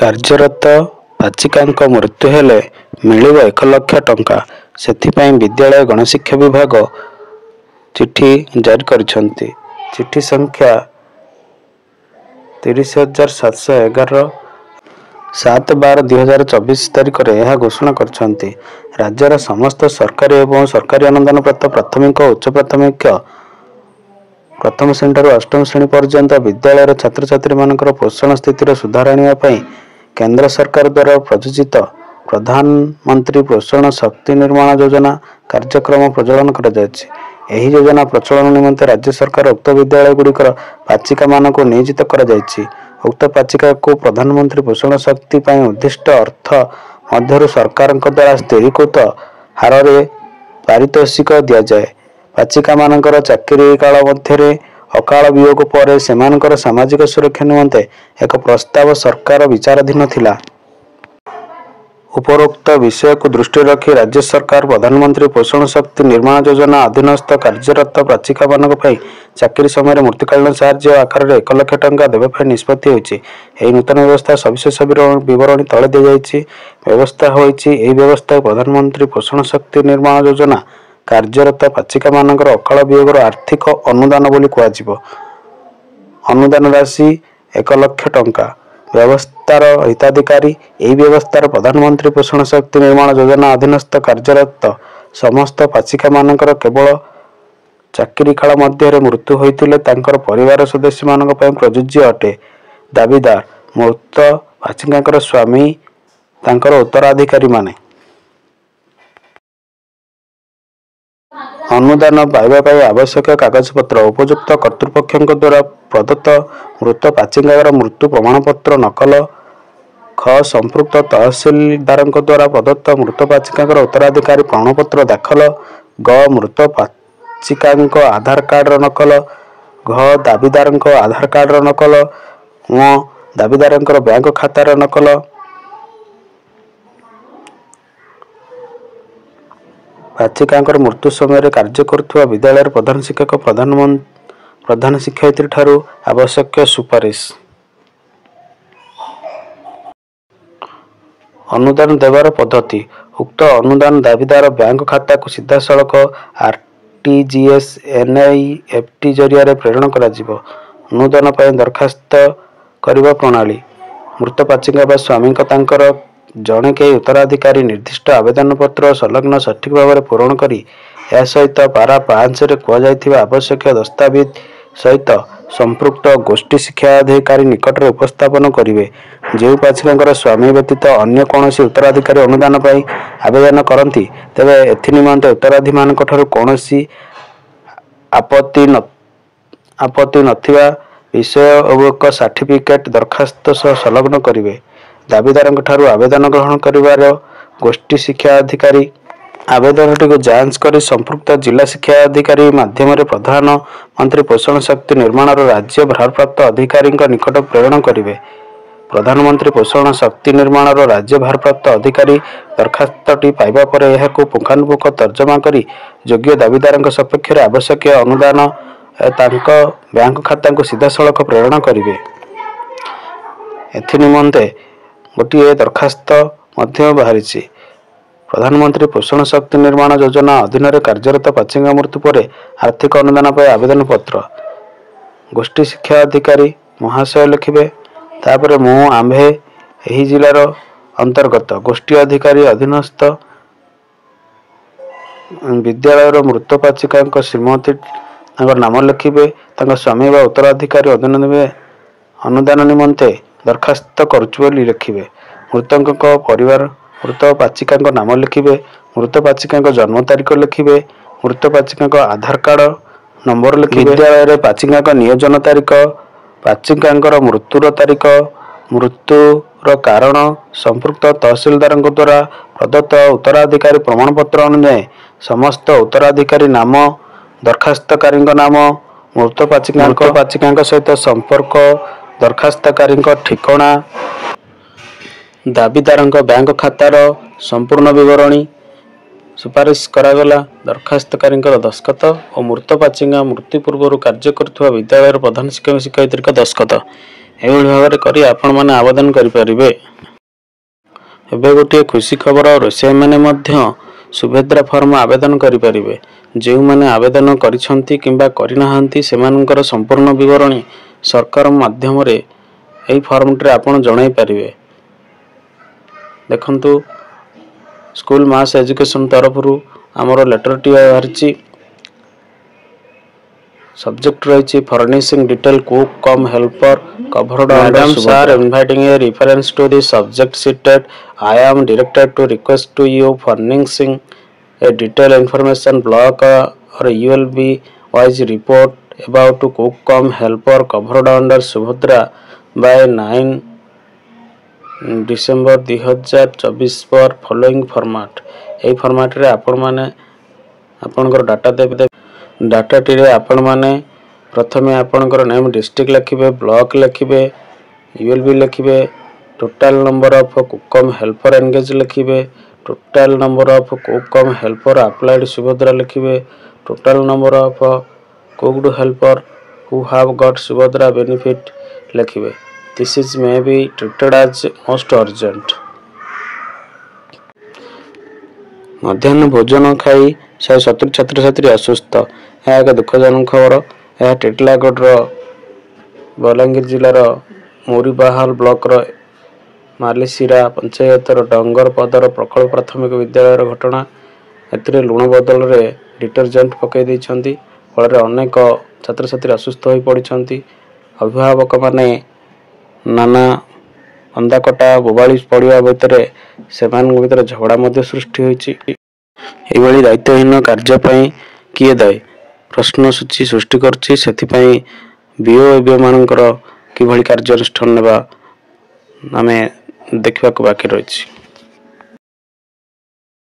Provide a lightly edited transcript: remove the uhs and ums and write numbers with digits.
କାର୍ଯ୍ୟରତ ପାଚିକାଙ୍କ ମୃତ୍ୟୁ ହେଲେ ମିଳିବ 1 ଲକ୍ଷ ଟଙ୍କା। ସେଥିପାଇଁ ବିଦ୍ୟାଳୟ ଗଣଶିକ୍ଷା ବିଭାଗ ଚିଠି ଜାରି କରିଛନ୍ତି। ଚିଠି ସଂଖ୍ୟା 30,711 7/12/2024 ତାରିଖରେ ଏହା ଘୋଷଣା କରିଛନ୍ତି। ରାଜ୍ୟର ସମସ୍ତ ସରକାରୀ ଏବଂ ସରକାରୀ ଅନୁଦାନପ୍ରାପ୍ତ ପ୍ରାଥମିକ ଓ ଉଚ୍ଚ ପ୍ରାଥମିକ ପ୍ରଥମ ଶ୍ରେଣୀଠାରୁ ଅଷ୍ଟମ ଶ୍ରେଣୀ ପର୍ଯ୍ୟନ୍ତ ବିଦ୍ୟାଳୟର ଛାତ୍ରଛାତ୍ରୀମାନଙ୍କର ପୋଷଣ ସ୍ଥିତିରେ ସୁଧାର ଆଣିବା ପାଇଁ କେନ୍ଦ୍ର ସରକାର ଦ୍ୱାରା ପ୍ରଯୋଜିତ ପ୍ରଧାନମନ୍ତ୍ରୀ ପୋଷଣ ଶକ୍ତି ନିର୍ମାଣ ଯୋଜନା କାର୍ଯ୍ୟକ୍ରମ ପ୍ରଚଳନ କରାଯାଇଛି। ଏହି ଯୋଜନା ପ୍ରଚଳନ ନିମନ୍ତେ ରାଜ୍ୟ ସରକାର ଉକ୍ତ ବିଦ୍ୟାଳୟଗୁଡ଼ିକର ପାଚିକାମାନଙ୍କୁ ନିୟୋଜିତ କରାଯାଇଛି। ଉକ୍ତ ପାଚିକାକୁ ପ୍ରଧାନମନ୍ତ୍ରୀ ପୋଷଣ ଶକ୍ତି ପାଇଁ ଉଦ୍ଦିଷ୍ଟ ଅର୍ଥ ମଧ୍ୟରୁ ସରକାରଙ୍କ ଦ୍ୱାରା ସ୍ଥିରୀକୃତ ହାରରେ ପାରିତୋଷିକ ଦିଆଯାଏ। ପାଚିକାମାନଙ୍କର ଚାକିରି କାଳ ମଧ୍ୟରେ ଅକାଳ ବିୟୋଗ ପରେ ସେମାନଙ୍କର ସାମାଜିକ ସୁରକ୍ଷା ନିମନ୍ତେ ଏକ ପ୍ରସ୍ତାବ ସରକାର ବିଚାରାଧୀନ ଥିଲା। ଉପରୋକ୍ତ ବିଷୟକୁ ଦୃଷ୍ଟିରେ ରଖି ରାଜ୍ୟ ସରକାର ପ୍ରଧାନମନ୍ତ୍ରୀ ପୋଷଣ ଶକ୍ତି ନିର୍ମାଣ ଯୋଜନା ଅଧୀନସ୍ଥ କାର୍ଯ୍ୟରତ ପାଚିକାମାନଙ୍କ ପାଇଁ ଚାକିରି ସମୟରେ ମୃତ୍ୟୁକାଳୀନ ସାହାଯ୍ୟ ଆକାରରେ 1 ଲକ୍ଷ ଟଙ୍କା ଦେବା ପାଇଁ ନିଷ୍ପତ୍ତି ହୋଇଛି। ଏହି ନୂତନ ବ୍ୟବସ୍ଥା ସବିଶେଷ ବିବରଣୀ ତଳେ ଦିଆଯାଇଛି। ବ୍ୟବସ୍ଥା ହୋଇଛି ଏହି ବ୍ୟବସ୍ଥାକୁ ପ୍ରଧାନମନ୍ତ୍ରୀ ପୋଷଣ ଶକ୍ତି ନିର୍ମାଣ ଯୋଜନା କାର୍ଯ୍ୟରତ ପାଚିକାମାନଙ୍କର ଅକାଳ ବିୟୋଗର ଆର୍ଥିକ ଅନୁଦାନ ବୋଲି କୁହାଯିବ। ଅନୁଦାନ ରାଶି 1 ଲକ୍ଷ ଟଙ୍କା। ବ୍ୟବସ୍ଥାର ହିତାଧିକାରୀ ଏହି ବ୍ୟବସ୍ଥାର ପ୍ରଧାନମନ୍ତ୍ରୀ ପୋଷଣ ଶକ୍ତି ନିର୍ମାଣ ଯୋଜନା ଅଧୀନସ୍ଥ କାର୍ଯ୍ୟରତ ସମସ୍ତ ପାଚିକାମାନଙ୍କର କେବଳ ଚାକିରି କାଳ ମଧ୍ୟରେ ମୃତ୍ୟୁ ହୋଇଥିଲେ ତାଙ୍କର ପରିବାର ସଦସ୍ୟମାନଙ୍କ ପାଇଁ ପ୍ରଯୁଜ୍ୟ ଅଟେ। ଦାବିଦାର ମୃତ ପାଚିକାଙ୍କର ସ୍ୱାମୀ ତାଙ୍କର ଉତ୍ତରାଧିକାରୀମାନେ। ଅନୁଦାନ ପାଇବା ପାଇଁ ଆବଶ୍ୟକ କାଗଜପତ୍ର ଉପଯୁକ୍ତ କର୍ତ୍ତୃପକ୍ଷଙ୍କ ଦ୍ୱାରା ପ୍ରଦତ୍ତ ମୃତ ପାଚିକାଙ୍କର ମୃତ୍ୟୁ ପ୍ରମାଣପତ୍ର ନକଲ। ଖ ସମ୍ପୃକ୍ତ ତହସିଲଦାରଙ୍କ ଦ୍ୱାରା ପ୍ରଦତ୍ତ ମୃତ ପାଚିକାଙ୍କର ଉତ୍ତରାଧିକାରୀ ପ୍ରମାଣପତ୍ର ଦାଖଲ। ଗ ମୃତ ପାଚିକାଙ୍କ ଆଧାର କାର୍ଡର ନକଲ। ଘ ଦାବିଦାରଙ୍କ ଆଧାର କାର୍ଡର ନକଲ। ङ ଦାବିଦାରଙ୍କର ବ୍ୟାଙ୍କ ଖାତାର ନକଲ। ପାଚିକାଙ୍କର ମୃତ୍ୟୁ ସମୟରେ କାର୍ଯ୍ୟ କରୁଥିବା ବିଦ୍ୟାଳୟର ପ୍ରଧାନ ଶିକ୍ଷକ ପ୍ରଧାନ ଶିକ୍ଷୟିତ୍ରୀ ଠାରୁ ଆବଶ୍ୟକ ସୁପାରିଶ। ଅନୁଦାନ ଦେବାର ପଦ୍ଧତି ଉକ୍ତ ଅନୁଦାନ ଦାବିଦାର ବ୍ୟାଙ୍କ ଖାତାକୁ ସିଧାସଳଖ RTGS NIFT ଜରିଆରେ ପ୍ରେରଣ କରାଯିବ। ଅନୁଦାନ ପାଇଁ ଦରଖାସ୍ତ କରିବା ପ୍ରଣାଳୀ ମୃତ ପାଚିକା ବା ସ୍ୱାମୀଙ୍କ ତାଙ୍କର ଜଣେ କେହି ଉତ୍ତରାଧିକାରୀ ନିର୍ଦ୍ଦିଷ୍ଟ ଆବେଦନପତ୍ର ସଂଲଗ୍ନ ସଠିକ ଭାବରେ ପୂରଣ କରି ଏହା ସହିତ ପାରା 5ରେ କୁହାଯାଇଥିବା ଆବଶ୍ୟକୀୟ ଦସ୍ତାବିଜ ସହିତ ସମ୍ପୃକ୍ତ ଗୋଷ୍ଠୀ ଶିକ୍ଷାଧିକାରୀ ନିକଟରେ ଉପସ୍ଥାପନ କରିବେ। ଯେଉଁ ପାଚିକାଙ୍କର ସ୍ୱାମୀ ବ୍ୟତୀତ ଅନ୍ୟ କୌଣସି ଉତ୍ତରାଧିକାରୀ ଅନୁଦାନ ପାଇଁ ଆବେଦନ କରନ୍ତି ତେବେ ଏଥିନିମନ୍ତେ ଉତ୍ତରାଧିକାରୀମାନଙ୍କଠାରୁ କୌଣସି ଆପତ୍ତି ନଥିବା ବିଷୟ ଓ ଏକ ସାର୍ଟିଫିକେଟ ଦରଖାସ୍ତ ସହ ସଂଲଗ୍ନ କରିବେ। ଦାବିଦାରଙ୍କଠାରୁ ଆବେଦନ ଗ୍ରହଣ କରିବାର ଗୋଷ୍ଠୀ ଶିକ୍ଷାଧିକାରୀ ଆବେଦନଟିକୁ ଯାଞ୍ଚ କରି ସମ୍ପୃକ୍ତ ଜିଲ୍ଲା ଶିକ୍ଷାଧିକାରୀ ମାଧ୍ୟମରେ ପ୍ରଧାନମନ୍ତ୍ରୀ ପୋଷଣ ଶକ୍ତି ନିର୍ମାଣର ରାଜ୍ୟ ଭାରପ୍ରାପ୍ତ ଅଧିକାରୀଙ୍କ ନିକଟକୁ ପ୍ରେରଣ କରିବେ। ପ୍ରଧାନମନ୍ତ୍ରୀ ପୋଷଣ ଶକ୍ତି ନିର୍ମାଣର ରାଜ୍ୟ ଭାରପ୍ରାପ୍ତ ଅଧିକାରୀ ଦରଖାସ୍ତଟି ପାଇବା ପରେ ଏହାକୁ ପୁଙ୍ଖାନୁପୁଙ୍ଖ ତର୍ଜମା କରି ଯୋଗ୍ୟ ଦାବିଦାରଙ୍କ ସପକ୍ଷରେ ଆବଶ୍ୟକୀୟ ଅନୁଦାନ ତାଙ୍କ ବ୍ୟାଙ୍କ ଖାତାକୁ ସିଧାସଳଖ ପ୍ରେରଣ କରିବେ। ଏଥିନିମନ୍ତେ ଗୋଟିଏ ଦରଖାସ୍ତ ମଧ୍ୟ ବାହାରିଛି। ପ୍ରଧାନମନ୍ତ୍ରୀ ପୋଷଣ ଶକ୍ତି ନିର୍ମାଣ ଯୋଜନା ଅଧୀନରେ କାର୍ଯ୍ୟରତ ପାଚିକା ମୃତ୍ୟୁ ପରେ ଆର୍ଥିକ ଅନୁଦାନ ପାଇଁ ଆବେଦନ ପତ୍ର ଗୋଷ୍ଠୀ ଶିକ୍ଷାଧିକାରୀ ମହାଶୟ ଲେଖିବେ। ତାପରେ ମୁଁ ଆମ୍ଭେ ଏହି ଜିଲ୍ଲାର ଅନ୍ତର୍ଗତ ଗୋଷ୍ଠୀ ଅଧିକାରୀ ଅଧୀନସ୍ଥ ବିଦ୍ୟାଳୟର ମୃତ ପାଚିକାଙ୍କ ଶ୍ରୀମତୀ ତାଙ୍କ ନାମ ଲେଖିବେ। ତାଙ୍କ ସ୍ୱାମୀ ବା ଉତ୍ତରାଧିକାରୀ ଅନୁଦାନ ନିମନ୍ତେ ଦରଖାସ୍ତ କରୁଛୁ ବୋଲି ଲେଖିବେ। ମୃତକଙ୍କ ପରିବାର ମୃତ ପାଚିକାଙ୍କ ନାମ ଲେଖିବେ। ମୃତ ପାଚିକାଙ୍କ ଜନ୍ମ ତାରିଖ ଲେଖିବେ। ମୃତ ପାଚିକାଙ୍କ ଆଧାର କାର୍ଡ ନମ୍ବର ଲେଖିବେ। ବିଦ୍ୟାଳୟରେ ପାଚିକାଙ୍କ ନିୟୋଜନ ତାରିଖ ପାଚିକାଙ୍କର ମୃତ୍ୟୁର ତାରିଖ ମୃତ୍ୟୁର କାରଣ ସମ୍ପୃକ୍ତ ତହସିଲଦାରଙ୍କ ଦ୍ୱାରା ପ୍ରଦତ୍ତ ଉତ୍ତରାଧିକାରୀ ପ୍ରମାଣପତ୍ର ଅନୁଯାୟୀ ସମସ୍ତ ଉତ୍ତରାଧିକାରୀ ନାମ ଦରଖାସ୍ତକାରୀଙ୍କ ନାମ ମୃତ ପାଚିକାଙ୍କ ସହିତ ସମ୍ପର୍କ ଦରଖାସ୍ତକାରୀଙ୍କ ଠିକଣା ଦାବିଦାରଙ୍କ ବ୍ୟାଙ୍କ ଖାତାର ସମ୍ପୂର୍ଣ୍ଣ ବିବରଣୀ ସୁପାରିଶ କରାଗଲା। ଦରଖାସ୍ତକାରୀଙ୍କର ଦସ୍ତଖତ ଓ ମୃତ ପାଚିକା ମୃତ୍ୟୁ ପୂର୍ବରୁ କାର୍ଯ୍ୟ କରୁଥିବା ବିଦ୍ୟାଳୟର ପ୍ରଧାନ ଶିକ୍ଷକ ଶିକ୍ଷୟିତ୍ରୀଙ୍କ ଦସ୍ତଖତ। एभଳି भाव करी आपण माने आवेदन करिपारिबे। एबे गोटे खुशी खबर रोषाई माने मध्य सुभद्रा फॉर्म आवेदन करिपारिबे। जो माने आवेदन करिसंती किंबा करिनाहांती सेमानकर संपूर्ण विवरणी सरकार माध्यम रे एई फॉर्म रे आपण जणाई पारिबे। देखंतु स्कूल मास एजुकेशन तरफरु हमरो लेटर टी आरची सब्जेक्ट रही furnishing detail cook cum helper covered madam sir inviting a reference to the subject cited I am directed to request to you furnishing a detail information block or you will be wise report about cook cum helper covered under Subhadra by 9 December 2024 पर following format. ए format रे आपण माने आपनकर data देबे। Data T रे आपण माने प्रथमे आपनकर नेम डिस्ट्रिक्ट लिखिबे ब्लॉक लिखिबे यूएलबी लिखिबे total number of cook cum helper engage लिखिबे total number of cook cum helper applied Subhadra लिखिबे total number of cooked helper who have got Subhadra benefit लिखिबे। This is may be treated as most urgent. मध्याह्न भोजन खाई 170 छात्र छात्री असुस्थ। यह एक दुखजनक खबर। यह टिटलागढ़ बलांगीर जिलार मोरीबाहाल ब्लॉक मालिशिरा पंचायत डंगर पदर प्रकल्प प्राथमिक विद्यालय घटना। एथिरे लुण बदल रे डिटर्जेंट पकई देइछंती फल अनेक छात्र छात्री असुस्थ हो पड़ती। अभिभावक माने नाना अंदाकटा बोबाली पड़ा भितर से झगड़ा मध्य सृष्टि होइछि। एभली दायित्वहीन कार्यपाई किए दायी प्रश्न सूची सृष्टि करछि। सेथिपाई बीओ एबीओ मानकर किभली कार्यानुष्ठान नेबा आमे देखिबाक बाकी रहिछि।